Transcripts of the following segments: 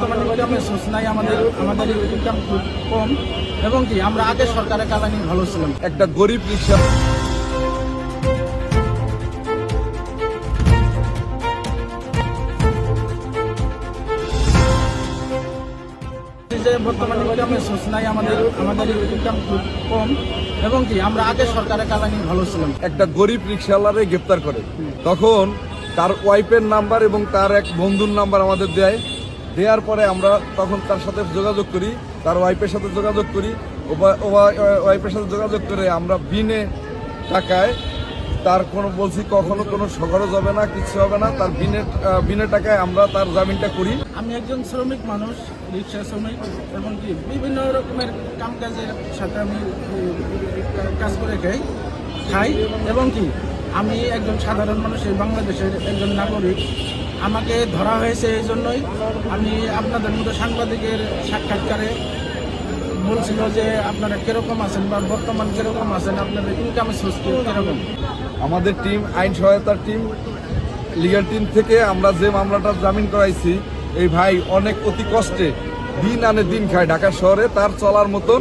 বর্তমানে ইনকামের সোর্স নাই, আমাদের ইনকাম খুব কম, এবং কি আমরা আগে সরকারের কালানি ভালো ছিলাম। একটা গরিব রিক্সা যে বর্তমানে ইনকামের সোর্স নাই, আমাদের ইনকাম খুব কম, এবং কি আমরা আগে সরকারের কালানি ভালো ছিলাম। একটা গরিব রিক্সাওয়ালারে গ্রেপ্তার করে, তখন তার ওয়াইফের নাম্বার এবং তার এক বন্ধুর নাম্বার আমাদের দেওয়ার পরে আমরা তখন তার সাথে যোগাযোগ করি, তার ওয়াইফের সাথে যোগাযোগ করি, ওয়াইফের সাথে যোগাযোগ করে আমরা বিনে টাকায় তার বলছি কখনো কোনো খরচ হবে না, কিছু হবে না, তার বিনে টাকায় আমরা তার জামিনটা করি। আমি একজন শ্রমিক মানুষ, রিক্সা শ্রমিক, এবং কি বিভিন্ন রকমের কাম কাজের সাথে আমি কাজ করে খাই, এবং কি আমি একজন সাধারণ মানুষ, এই বাংলাদেশের একজন নাগরিক। আমাকে ধরা হয়েছে এই জন্যই, আমি আপনাদের মতো সাংবাদিকের সাক্ষাৎকারে বলছিল যে আপনারা কিরকম আছেন বা বর্তমান কিরকম আছেন, আপনাদের ইনকামের সোর্স কিরকম। আমাদের টিম, আইন সহায়তার টিম, লিগ্যাল টিম থেকে আমরা যে মামলাটা জামিন করাইছি, এই ভাই অনেক অতি কষ্টে দিন আনে দিন খায় ঢাকা শহরে, তার চলার মতন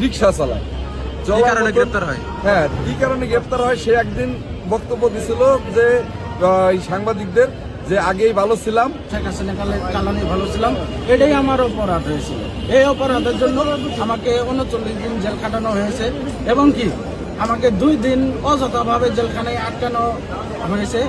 রিক্সা চালায়। হ্যাঁ, কি কারণে গ্রেপ্তার হয় সে একদিন বক্তব্য দিছিল যে সাংবাদিকদের যে আগেই ভালো ছিলাম, শেখ হাসিনা কালানি ভালো ছিলাম, এটাই আমার অপরাধ হয়েছিল। এই অপরাধের জন্য আমাকে 39 দিন জেল খাটানো হয়েছে, এবং কি আমাকে 2 দিন অযথাভাবে জেলখানায় আটকানো হয়েছে।